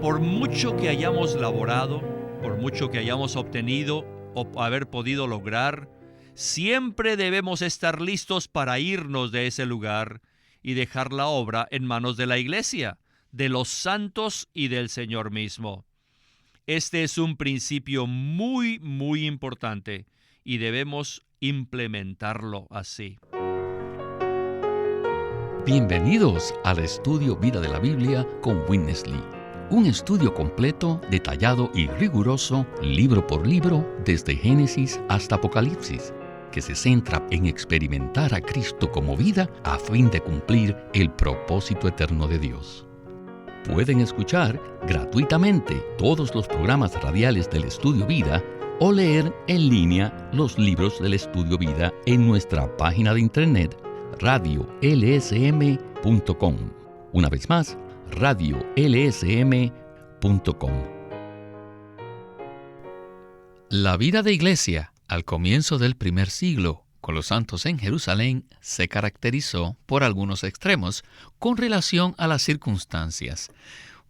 Por mucho que hayamos laborado, por mucho que hayamos obtenido o haber podido lograr, siempre debemos estar listos para irnos de ese lugar y dejar la obra en manos de la Iglesia, de los santos y del Señor mismo. Este es un principio muy, muy importante y debemos implementarlo así. Bienvenidos al estudio Vida de la Biblia con Witness Lee. Un estudio completo, detallado y riguroso, libro por libro, desde Génesis hasta Apocalipsis, que se centra en experimentar a Cristo como vida a fin de cumplir el propósito eterno de Dios. Pueden escuchar gratuitamente todos los programas radiales del Estudio Vida o leer en línea los libros del Estudio Vida en nuestra página de internet radiolsm.com. Una vez más, radiolsm.com. La vida de iglesia al comienzo del primer siglo, con los santos en Jerusalén, se caracterizó por algunos extremos con relación a las circunstancias.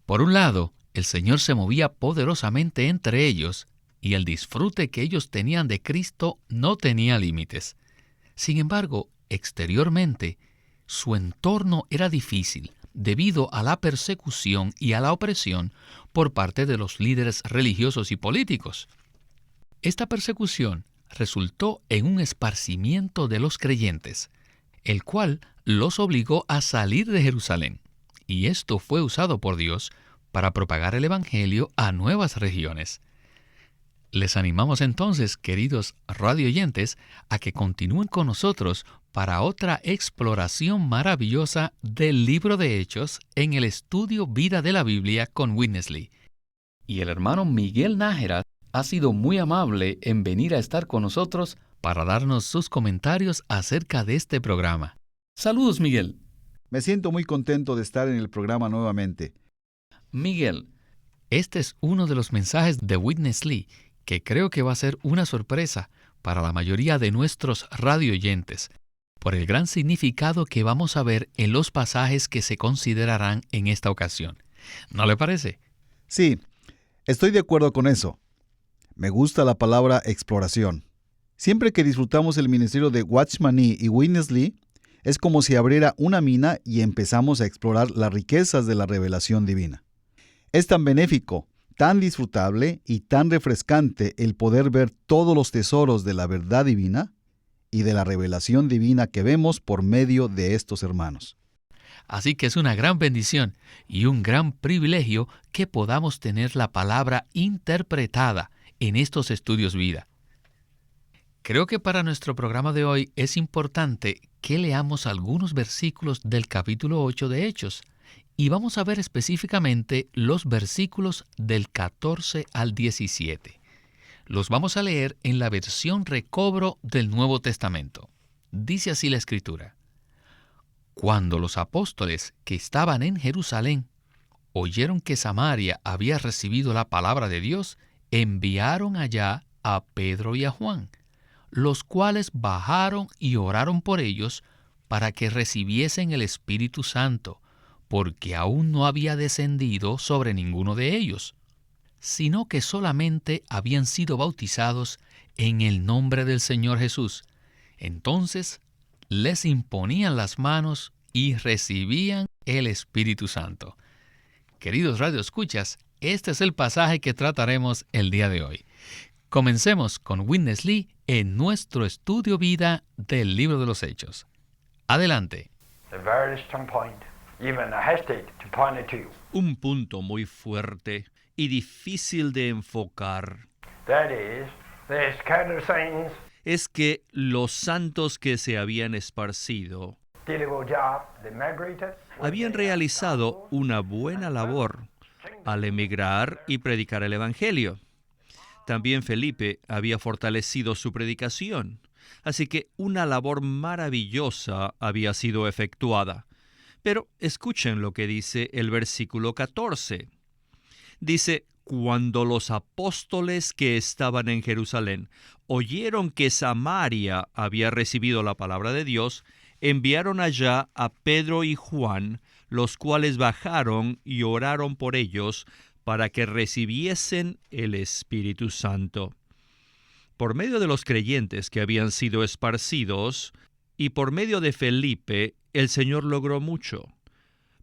Por un lado, el Señor se movía poderosamente entre ellos y el disfrute que ellos tenían de Cristo no tenía límites. Sin embargo, exteriormente, su entorno era difícil debido a la persecución y a la opresión por parte de los líderes religiosos y políticos. Esta persecución resultó en un esparcimiento de los creyentes, el cual los obligó a salir de Jerusalén, y esto fue usado por Dios para propagar el Evangelio a nuevas regiones. Les animamos entonces, queridos radioyentes, a que continúen con nosotros para otra exploración maravillosa del libro de Hechos en el estudio Vida de la Biblia con Witness Lee. Y el hermano Miguel Nájera ha sido muy amable en venir a estar con nosotros para darnos sus comentarios acerca de este programa. Saludos, Miguel. Me siento muy contento de estar en el programa nuevamente. Miguel, este es uno de los mensajes de Witness Lee que creo que va a ser una sorpresa para la mayoría de nuestros radioyentes, por el gran significado que vamos a ver en los pasajes que se considerarán en esta ocasión. ¿No le parece? Sí, estoy de acuerdo con eso. Me gusta la palabra exploración. Siempre que disfrutamos el ministerio de Watchman Nee y Witness Lee, es como si abriera una mina y empezamos a explorar las riquezas de la revelación divina. Es tan benéfico, tan disfrutable y tan refrescante el poder ver todos los tesoros de la verdad divina y de la revelación divina que vemos por medio de estos hermanos. Así que es una gran bendición y un gran privilegio que podamos tener la palabra interpretada en estos estudios vida. Creo que para nuestro programa de hoy es importante que leamos algunos versículos del capítulo 8 de Hechos, y vamos a ver específicamente los versículos del 14 al 17. Los vamos a leer en la versión recobro del Nuevo Testamento. Dice así la Escritura: Cuando los apóstoles que estaban en Jerusalén oyeron que Samaria había recibido la palabra de Dios, enviaron allá a Pedro y a Juan, los cuales bajaron y oraron por ellos para que recibiesen el Espíritu Santo, porque aún no había descendido sobre ninguno de ellos, sino que solamente habían sido bautizados en el nombre del Señor Jesús. Entonces les imponían las manos y recibían el Espíritu Santo. Queridos radioescuchas, este es el pasaje que trataremos el día de hoy. Comencemos con Witness Lee en nuestro estudio vida del libro de los Hechos. Adelante. Un punto muy fuerte y difícil de enfocar es que los santos que se habían esparcido habían realizado una buena labor al emigrar y predicar el Evangelio. También Felipe había fortalecido su predicación, así que una labor maravillosa había sido efectuada. Pero escuchen lo que dice el versículo 14. Dice: cuando los apóstoles que estaban en Jerusalén oyeron que Samaria había recibido la palabra de Dios, enviaron allá a Pedro y Juan, los cuales bajaron y oraron por ellos para que recibiesen el Espíritu Santo. Por medio de los creyentes que habían sido esparcidos y por medio de Felipe, el Señor logró mucho.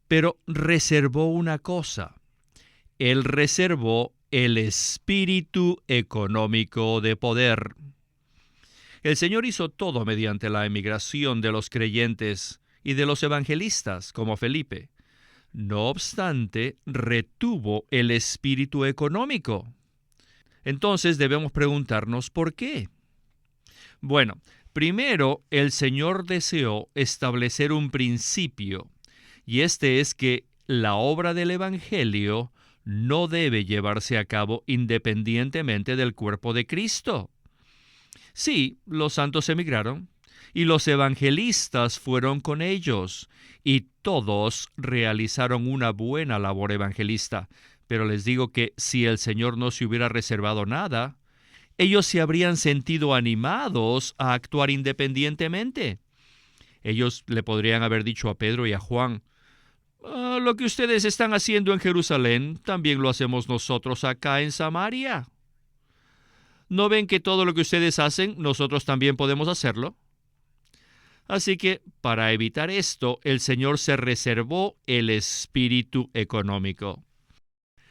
Pero reservó una cosa. Él reservó el espíritu económico de poder. El Señor hizo todo mediante la emigración de los creyentes y de los evangelistas, como Felipe. No obstante, retuvo el espíritu económico. Entonces debemos preguntarnos ¿por qué? Bueno, primero el Señor deseó establecer un principio, y este es que la obra del Evangelio no debe llevarse a cabo independientemente del cuerpo de Cristo. Sí, los santos emigraron, y los evangelistas fueron con ellos, y todos realizaron una buena labor evangelista. Pero les digo que si el Señor no se hubiera reservado nada, ellos se habrían sentido animados a actuar independientemente. Ellos le podrían haber dicho a Pedro y a Juan, lo que ustedes están haciendo en Jerusalén, también lo hacemos nosotros acá en Samaria. ¿No ven que todo lo que ustedes hacen, nosotros también podemos hacerlo? Así que, para evitar esto, el Señor se reservó el espíritu económico.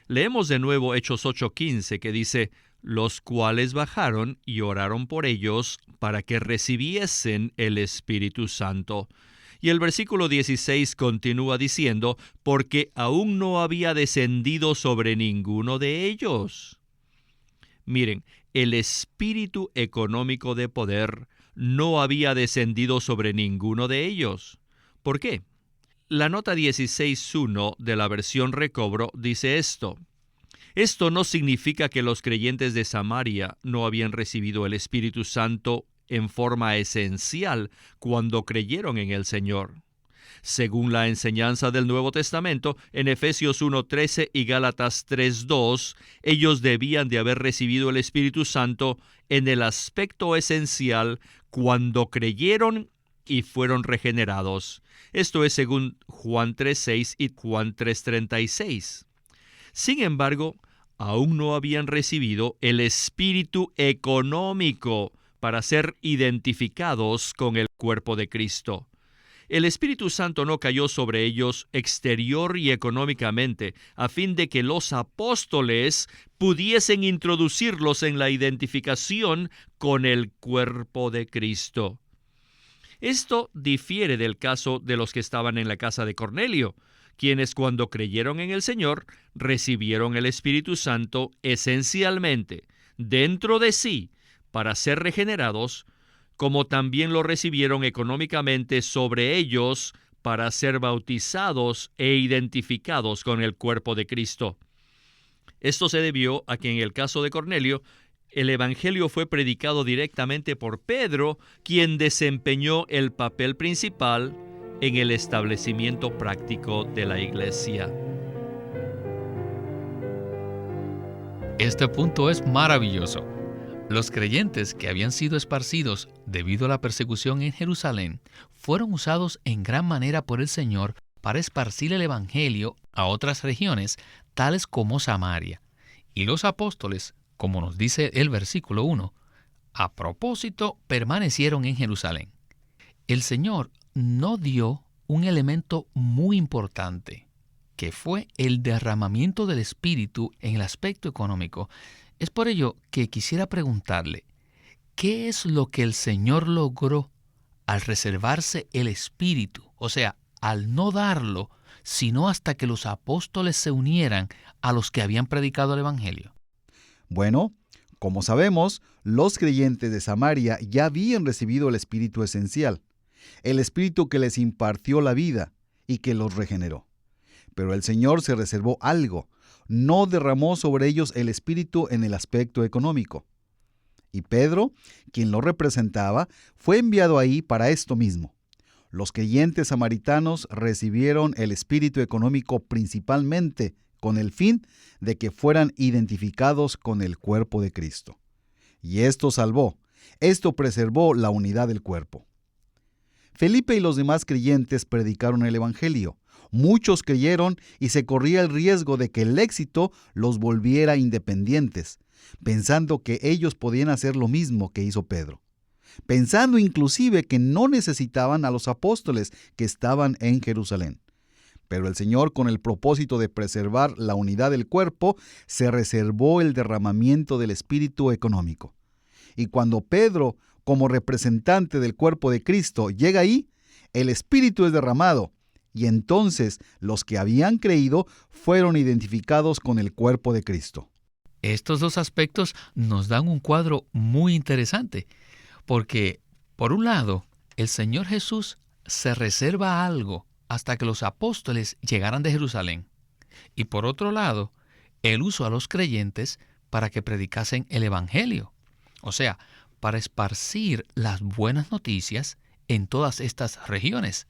Leemos de nuevo Hechos 8:15, que dice, los cuales bajaron y oraron por ellos para que recibiesen el Espíritu Santo. Y el versículo 16 continúa diciendo, porque aún no había descendido sobre ninguno de ellos. Miren, el espíritu económico de poder no había descendido sobre ninguno de ellos. ¿Por qué? La nota 16.1 de la versión Recobro dice esto. Esto no significa que los creyentes de Samaria no habían recibido el Espíritu Santo en forma esencial cuando creyeron en el Señor. Según la enseñanza del Nuevo Testamento, en Efesios 1:13 y Gálatas 3:2, ellos debían de haber recibido el Espíritu Santo en el aspecto esencial cuando creyeron y fueron regenerados. Esto es según Juan 3:6 y Juan 3:36. Sin embargo, aún no habían recibido el espíritu económico para ser identificados con el cuerpo de Cristo. El Espíritu Santo no cayó sobre ellos exterior y económicamente, a fin de que los apóstoles pudiesen introducirlos en la identificación con el cuerpo de Cristo. Esto difiere del caso de los que estaban en la casa de Cornelio, quienes cuando creyeron en el Señor recibieron el Espíritu Santo esencialmente dentro de sí para ser regenerados, como también lo recibieron económicamente sobre ellos para ser bautizados e identificados con el cuerpo de Cristo. Esto se debió a que en el caso de Cornelio, el Evangelio fue predicado directamente por Pedro, quien desempeñó el papel principal en el establecimiento práctico de la iglesia. Este punto es maravilloso. Los creyentes que habían sido esparcidos debido a la persecución en Jerusalén fueron usados en gran manera por el Señor para esparcir el Evangelio a otras regiones, tales como Samaria. Y los apóstoles, como nos dice el versículo 1, a propósito permanecieron en Jerusalén. El Señor no dio un elemento muy importante, que fue el derramamiento del Espíritu en el aspecto económico. Es por ello que quisiera preguntarle, ¿qué es lo que el Señor logró al reservarse el Espíritu? O sea, al no darlo, sino hasta que los apóstoles se unieran a los que habían predicado el Evangelio. Bueno, como sabemos, los creyentes de Samaria ya habían recibido el Espíritu esencial, el Espíritu que les impartió la vida y que los regeneró. Pero el Señor se reservó algo. No derramó sobre ellos el Espíritu en el aspecto económico. Y Pedro, quien lo representaba, fue enviado ahí para esto mismo. Los creyentes samaritanos recibieron el Espíritu económico principalmente con el fin de que fueran identificados con el cuerpo de Cristo. Y esto salvó, esto preservó la unidad del cuerpo. Felipe y los demás creyentes predicaron el Evangelio, Muchos creyeron y se corría el riesgo de que el éxito los volviera independientes, pensando que ellos podían hacer lo mismo que hizo Pedro, pensando inclusive que no necesitaban a los apóstoles que estaban en Jerusalén. Pero el Señor, con el propósito de preservar la unidad del cuerpo, se reservó el derramamiento del espíritu económico. Y cuando Pedro, como representante del cuerpo de Cristo, llega ahí, el espíritu es derramado, y entonces los que habían creído fueron identificados con el cuerpo de Cristo. Estos dos aspectos nos dan un cuadro muy interesante, porque, por un lado, el Señor Jesús se reserva algo hasta que los apóstoles llegaran de Jerusalén, y por otro lado, Él usó a los creyentes para que predicasen el Evangelio, o sea, para esparcir las buenas noticias en todas estas regiones.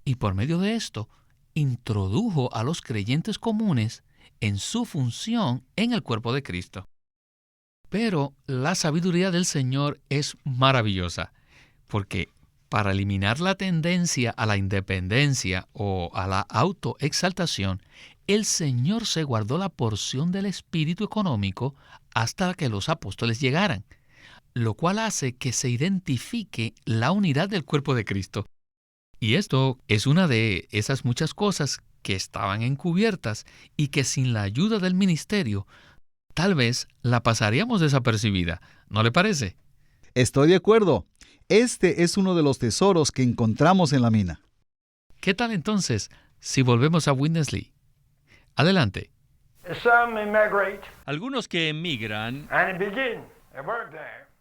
Y por medio de esto, introdujo a los creyentes comunes en su función en el cuerpo de Cristo. Pero la sabiduría del Señor es maravillosa, porque para eliminar la tendencia a la independencia o a la autoexaltación, el Señor se guardó la porción del espíritu económico hasta que los apóstoles llegaran, lo cual hace que se identifique la unidad del cuerpo de Cristo. Y esto es una de esas muchas cosas que estaban encubiertas y que sin la ayuda del ministerio, tal vez la pasaríamos desapercibida, ¿no le parece? Estoy de acuerdo. Este es uno de los tesoros que encontramos en la mina. ¿Qué tal entonces si volvemos a Witness Lee? Adelante. Algunos que emigran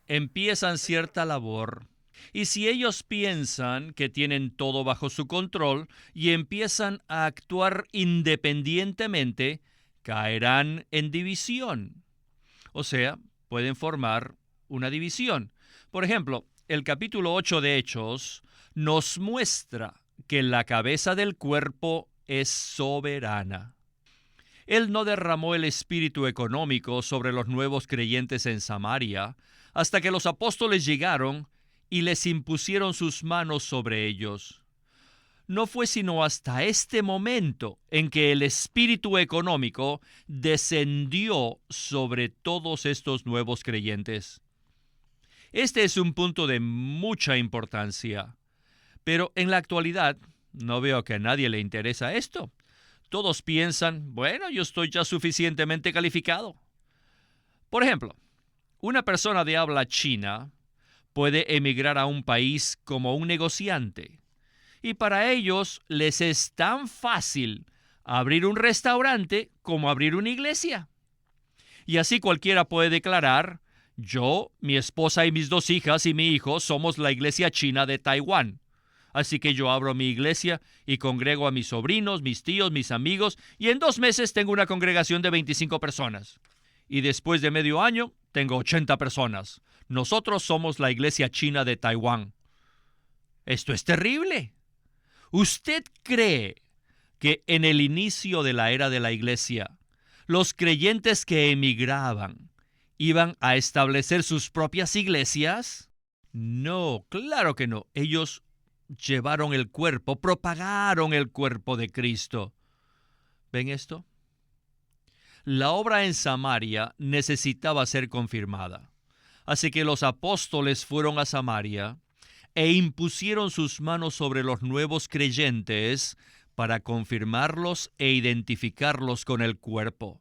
empiezan cierta labor, y si ellos piensan que tienen todo bajo su control y empiezan a actuar independientemente, caerán en división. O sea, pueden formar una división. Por ejemplo, el capítulo 8 de Hechos nos muestra que la cabeza del cuerpo es soberana. Él no derramó el espíritu económico sobre los nuevos creyentes en Samaria hasta que los apóstoles llegaron y les impusieron sus manos sobre ellos. No fue sino hasta este momento en que el espíritu económico descendió sobre todos estos nuevos creyentes. Este es un punto de mucha importancia, pero en la actualidad no veo que a nadie le interesa esto. Todos piensan, bueno, yo estoy ya suficientemente calificado. Por ejemplo, una persona de habla china puede emigrar a un país como un negociante, y para ellos les es tan fácil abrir un restaurante como abrir una iglesia. Y así cualquiera puede declarar, yo, mi esposa y mis 2 hijas y mi hijo somos la iglesia china de Taiwán. Así que yo abro mi iglesia y congrego a mis sobrinos, mis tíos, mis amigos, y en 2 meses tengo una congregación de 25 personas. Y después de medio año, tengo 80 personas. Nosotros somos la iglesia china de Taiwán. Esto es terrible. ¿Usted cree que en el inicio de la era de la iglesia, los creyentes que emigraban iban a establecer sus propias iglesias? No, claro que no. Ellos llevaron el cuerpo, propagaron el cuerpo de Cristo. ¿Ven esto? La obra en Samaria necesitaba ser confirmada. Así que los apóstoles fueron a Samaria e impusieron sus manos sobre los nuevos creyentes para confirmarlos e identificarlos con el cuerpo.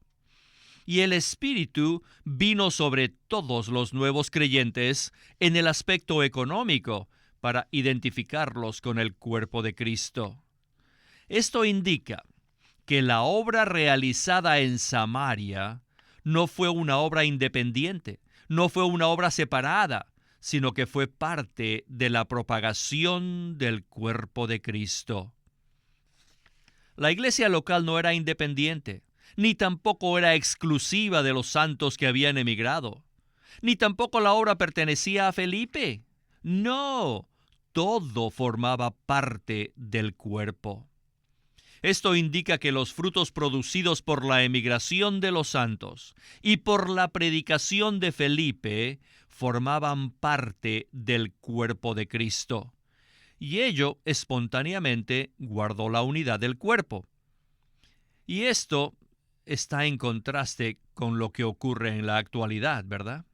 Y el Espíritu vino sobre todos los nuevos creyentes en el aspecto económico para identificarlos con el cuerpo de Cristo. Esto indica que la obra realizada en Samaria no fue una obra independiente, no fue una obra separada, sino que fue parte de la propagación del cuerpo de Cristo. La iglesia local no era independiente, ni tampoco era exclusiva de los santos que habían emigrado, ni tampoco la obra pertenecía a Felipe. No, todo formaba parte del cuerpo. Esto indica que los frutos producidos por la emigración de los santos y por la predicación de Felipe formaban parte del cuerpo de Cristo. y ello espontáneamente guardó la unidad del cuerpo. Y esto está en contraste con lo que ocurre en la actualidad, ¿verdad?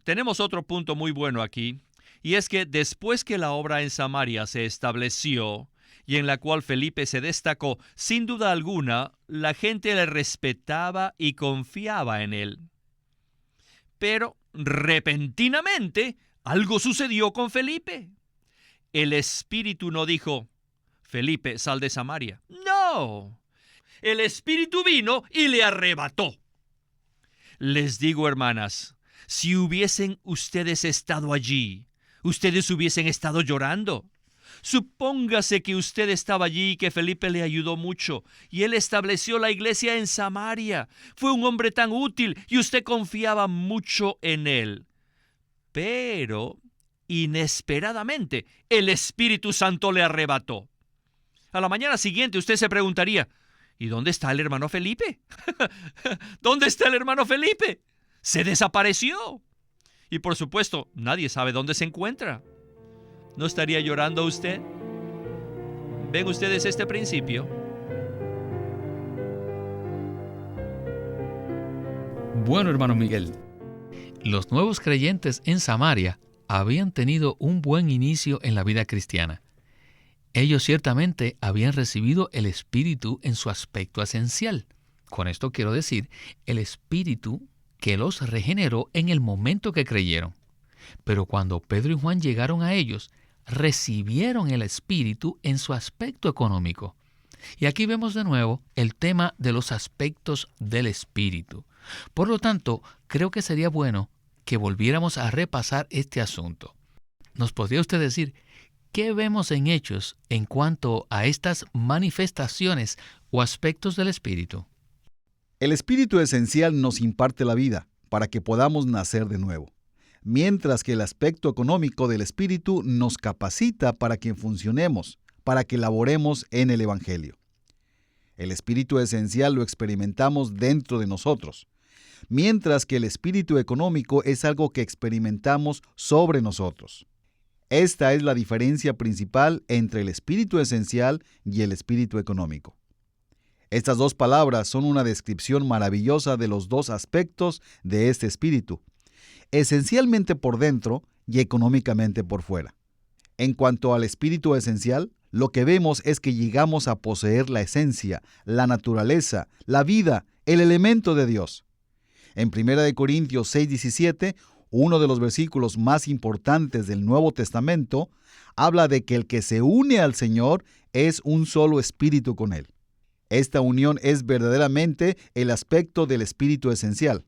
Tenemos otro punto muy bueno aquí, y es que después que la obra en Samaria se estableció y en la cual Felipe se destacó, sin duda alguna, la gente le respetaba y confiaba en él. Pero repentinamente algo sucedió con Felipe. El Espíritu no dijo, Felipe, sal de Samaria. No. El Espíritu vino y le arrebató. Les digo, hermanas, si hubiesen ustedes estado allí, ustedes hubiesen estado llorando. Supóngase que usted estaba allí y que Felipe le ayudó mucho y él estableció la iglesia en Samaria. Fue un hombre tan útil y usted confiaba mucho en él. Pero, inesperadamente, el Espíritu Santo le arrebató. A la mañana siguiente usted se preguntaría, ¿y dónde está el hermano Felipe? ¿Dónde está el hermano Felipe? Se desapareció. Y por supuesto, nadie sabe dónde se encuentra. ¿No estaría llorando usted? ¿Ven ustedes este principio? Bueno, hermano Miguel, los nuevos creyentes en Samaria habían tenido un buen inicio en la vida cristiana. Ellos ciertamente habían recibido el Espíritu en su aspecto esencial. Con esto quiero decir, el Espíritu que los regeneró en el momento que creyeron. Pero cuando Pedro y Juan llegaron a ellos, recibieron el Espíritu en su aspecto económico. Y aquí vemos de nuevo el tema de los aspectos del Espíritu. Por lo tanto, creo que sería bueno que volviéramos a repasar este asunto. ¿Nos podría usted decir qué vemos en Hechos en cuanto a estas manifestaciones o aspectos del Espíritu? El Espíritu esencial nos imparte la vida para que podamos nacer de nuevo, mientras que el aspecto económico del Espíritu nos capacita para que funcionemos, para que laboremos en el Evangelio. El Espíritu esencial lo experimentamos dentro de nosotros, mientras que el Espíritu económico es algo que experimentamos sobre nosotros. Esta es la diferencia principal entre el Espíritu esencial y el Espíritu económico. Estas dos palabras son una descripción maravillosa de los dos aspectos de este Espíritu, esencialmente por dentro y económicamente por fuera. En cuanto al Espíritu esencial, lo que vemos es que llegamos a poseer la esencia, la naturaleza, la vida, el elemento de Dios. En 1 Corintios 6:17, uno de los versículos más importantes del Nuevo Testamento, habla de que el que se une al Señor es un solo espíritu con Él. Esta unión es verdaderamente el aspecto del Espíritu esencial.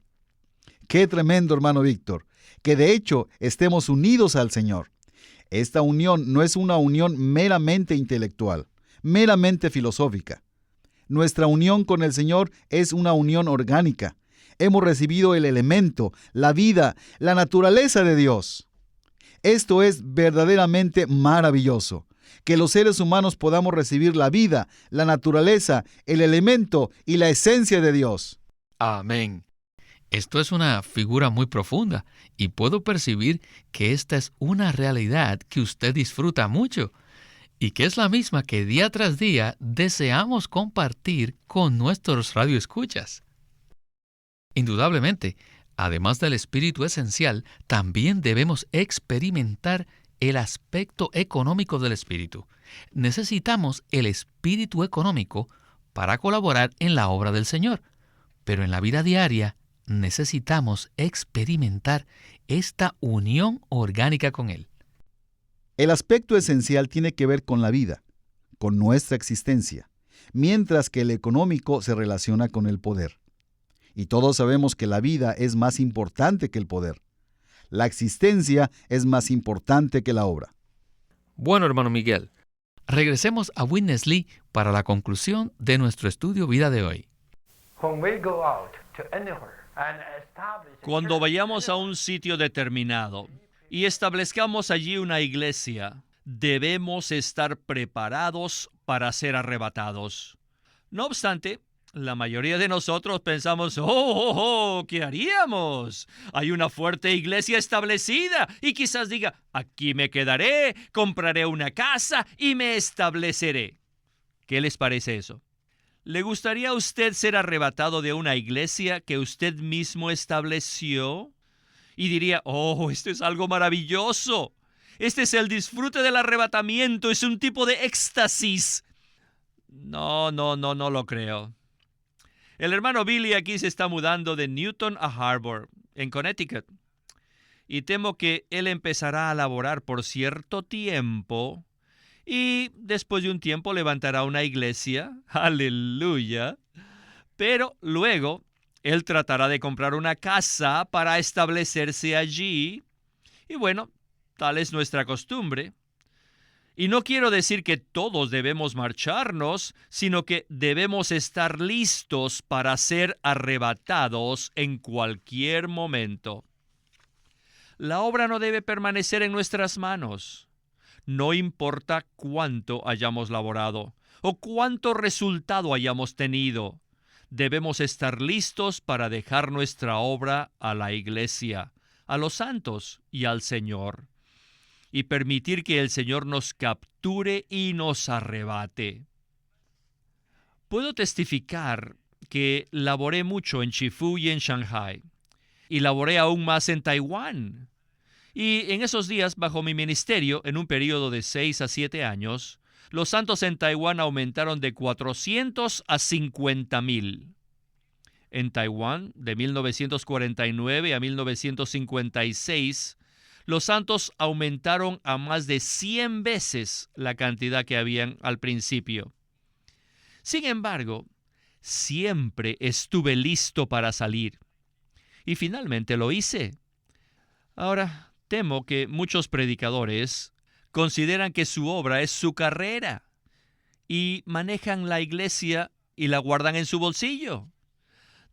¡Qué tremendo, hermano Víctor! Que de hecho estemos unidos al Señor. Esta unión no es una unión meramente intelectual, meramente filosófica. Nuestra unión con el Señor es una unión orgánica. Hemos recibido el elemento, la vida, la naturaleza de Dios. Esto es verdaderamente maravilloso, que los seres humanos podamos recibir la vida, la naturaleza, el elemento y la esencia de Dios. Amén. Esto es una figura muy profunda y puedo percibir que esta es una realidad que usted disfruta mucho y que es la misma que día tras día deseamos compartir con nuestros radioescuchas. Indudablemente, además del espíritu esencial, también debemos experimentar el aspecto económico del espíritu. Necesitamos el espíritu económico para colaborar en la obra del Señor, pero en la vida diaria necesitamos experimentar esta unión orgánica con Él. El aspecto esencial tiene que ver con la vida, con nuestra existencia, mientras que el económico se relaciona con el poder. Y todos sabemos que la vida es más importante que el poder. La existencia es más importante que la obra. Bueno, hermano Miguel, regresemos a Witness Lee para la conclusión de nuestro estudio vida de hoy. Cuando vayamos a un sitio determinado y establezcamos allí una iglesia, debemos estar preparados para ser arrebatados. No obstante, La mayoría de nosotros pensamos, oh, ¿qué haríamos? Hay una fuerte iglesia establecida y quizás diga, aquí me quedaré, compraré una casa y me estableceré. ¿Qué les parece eso? ¿Le gustaría a usted ser arrebatado de una iglesia que usted mismo estableció? Y diría, oh, esto es algo maravilloso. Este es el disfrute del arrebatamiento, es un tipo de éxtasis. No lo creo. El hermano Billy aquí se está mudando de Newton a Harbor, en Connecticut. Y temo que él empezará a laborar por cierto tiempo y después de un tiempo levantará una iglesia. ¡Aleluya! Pero luego él tratará de comprar una casa para establecerse allí. Y bueno, tal es nuestra costumbre. Y no quiero decir que todos debemos marcharnos, sino que debemos estar listos para ser arrebatados en cualquier momento. La obra no debe permanecer en nuestras manos. No importa cuánto hayamos laborado o cuánto resultado hayamos tenido. Debemos estar listos para dejar nuestra obra a la iglesia, a los santos y al Señor, y permitir que el Señor nos capture y nos arrebate. Puedo testificar que laboré mucho en Shifu y en Shanghai, y laboré aún más en Taiwán. Y en esos días, bajo mi ministerio, en un periodo de 6 a 7 años, los santos en Taiwán aumentaron de 400 a 50,000. En Taiwán, de 1949 a 1956, los santos aumentaron a más de 100 veces la cantidad que habían al principio. Sin embargo, siempre estuve listo para salir. Y finalmente lo hice. Ahora, temo que muchos predicadores consideran que su obra es su carrera y manejan la iglesia y la guardan en su bolsillo.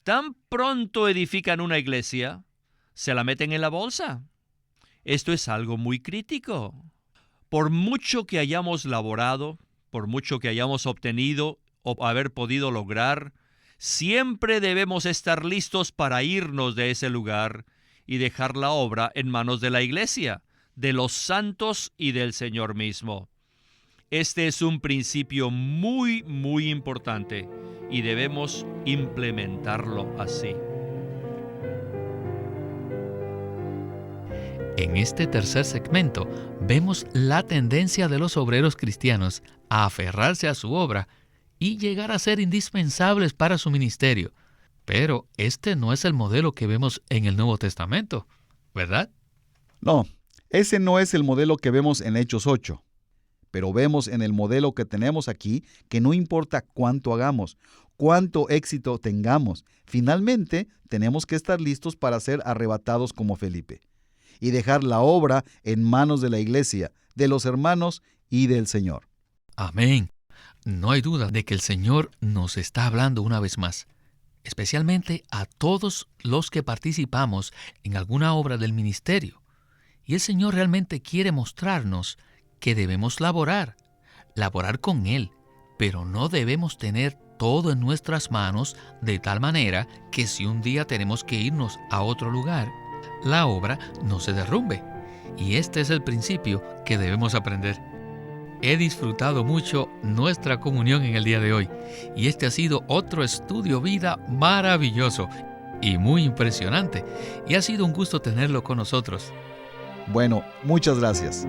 Tan pronto edifican una iglesia, se la meten en la bolsa. Esto es algo muy crítico. Por mucho que hayamos laborado, por mucho que hayamos obtenido o haber podido lograr, siempre debemos estar listos para irnos de ese lugar y dejar la obra en manos de la iglesia, de los santos y del Señor mismo. Este es un principio muy, muy importante y debemos implementarlo así. En este tercer segmento vemos la tendencia de los obreros cristianos a aferrarse a su obra y llegar a ser indispensables para su ministerio. Pero este no es el modelo que vemos en el Nuevo Testamento, ¿verdad? No, ese no es el modelo que vemos en Hechos 8. Pero vemos en el modelo que tenemos aquí que no importa cuánto hagamos, cuánto éxito tengamos, finalmente tenemos que estar listos para ser arrebatados como Felipe y dejar la obra en manos de la iglesia, de los hermanos y del Señor. Amén. No hay duda de que el Señor nos está hablando una vez más, especialmente a todos los que participamos en alguna obra del ministerio. Y el Señor realmente quiere mostrarnos que debemos laborar con Él, pero no debemos tener todo en nuestras manos de tal manera que si un día tenemos que irnos a otro lugar, la obra no se derrumbe. Y este es el principio que debemos aprender. He disfrutado mucho nuestra comunión en el día de hoy, y este ha sido otro estudio vida maravilloso y muy impresionante, y ha sido un gusto tenerlo con nosotros. Bueno, muchas gracias.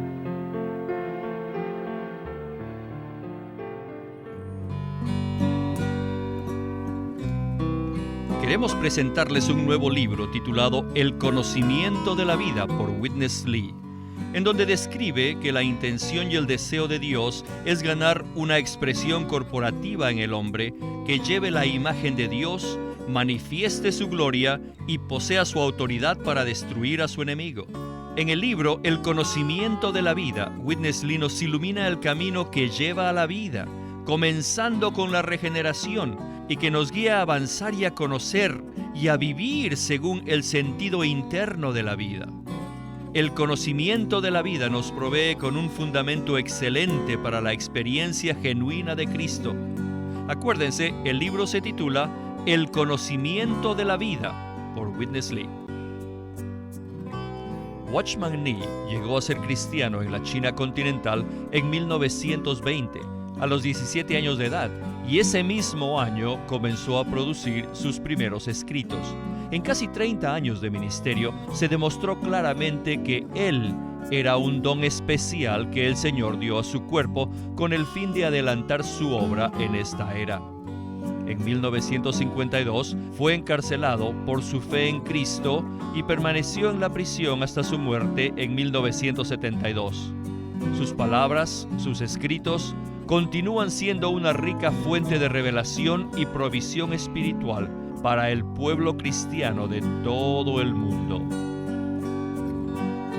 Queremos presentarles un nuevo libro titulado El conocimiento de la vida por Witness Lee, en donde describe que la intención y el deseo de Dios es ganar una expresión corporativa en el hombre que lleve la imagen de Dios, manifieste su gloria y posea su autoridad para destruir a su enemigo. En el libro El conocimiento de la vida, Witness Lee nos ilumina el camino que lleva a la vida, comenzando con la regeneración, y que nos guía a avanzar y a conocer y a vivir según el sentido interno de la vida. El conocimiento de la vida nos provee con un fundamento excelente para la experiencia genuina de Cristo. Acuérdense, el libro se titula El conocimiento de la vida, por Witness Lee. Watchman Nee llegó a ser cristiano en la China continental en 1920, a los 17 años de edad, y ese mismo año comenzó a producir sus primeros escritos. En casi 30 años de ministerio se demostró claramente que él era un don especial que el Señor dio a su cuerpo con el fin de adelantar su obra en esta era. En 1952 fue encarcelado por su fe en Cristo y permaneció en la prisión hasta su muerte en 1972. Sus palabras, sus escritos, continúan siendo una rica fuente de revelación y provisión espiritual para el pueblo cristiano de todo el mundo.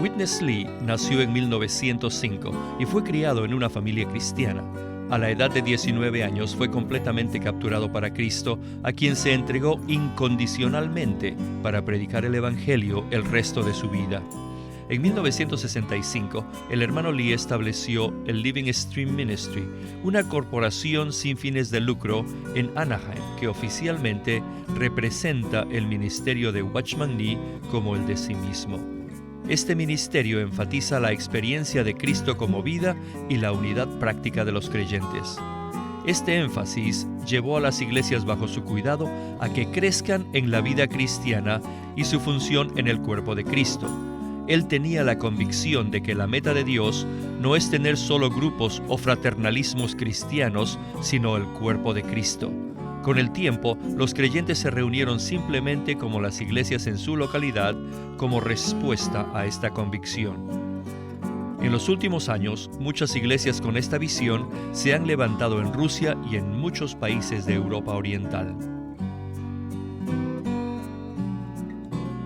Witness Lee nació en 1905 y fue criado en una familia cristiana. A la edad de 19 años fue completamente capturado para Cristo, a quien se entregó incondicionalmente para predicar el Evangelio el resto de su vida. En 1965, el hermano Lee estableció el Living Stream Ministry, una corporación sin fines de lucro en Anaheim que oficialmente representa el ministerio de Watchman Nee como el de sí mismo. Este ministerio enfatiza la experiencia de Cristo como vida y la unidad práctica de los creyentes. Este énfasis llevó a las iglesias bajo su cuidado a que crezcan en la vida cristiana y su función en el cuerpo de Cristo. Él tenía la convicción de que la meta de Dios no es tener solo grupos o fraternalismos cristianos, sino el cuerpo de Cristo. Con el tiempo, los creyentes se reunieron simplemente como las iglesias en su localidad, como respuesta a esta convicción. En los últimos años, muchas iglesias con esta visión se han levantado en Rusia y en muchos países de Europa Oriental.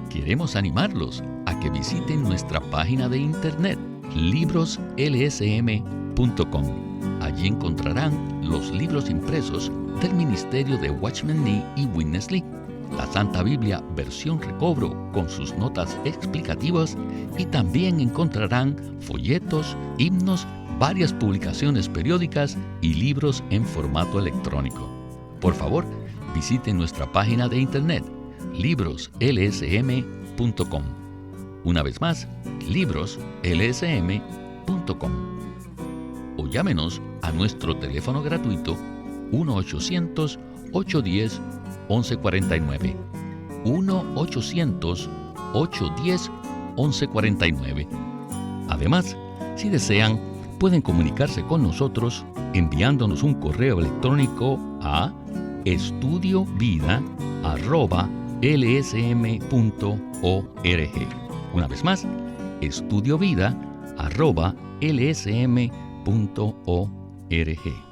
Queremos animarlos a que visiten nuestra página de internet libroslsm.com. Allí encontrarán los libros impresos del ministerio de Watchman Nee y Witness Lee, la Santa Biblia versión recobro con sus notas explicativas, y también encontrarán folletos, himnos, varias publicaciones periódicas y libros en formato electrónico. Por favor, visiten nuestra página de internet libroslsm.com. Una vez más, libroslsm.com. O llámenos a nuestro teléfono gratuito 1-800-810-1149. 1-800-810-1149. Además, si desean, pueden comunicarse con nosotros enviándonos un correo electrónico a estudiovida@lsm.org. Una vez más, estudiovida@lsm.org.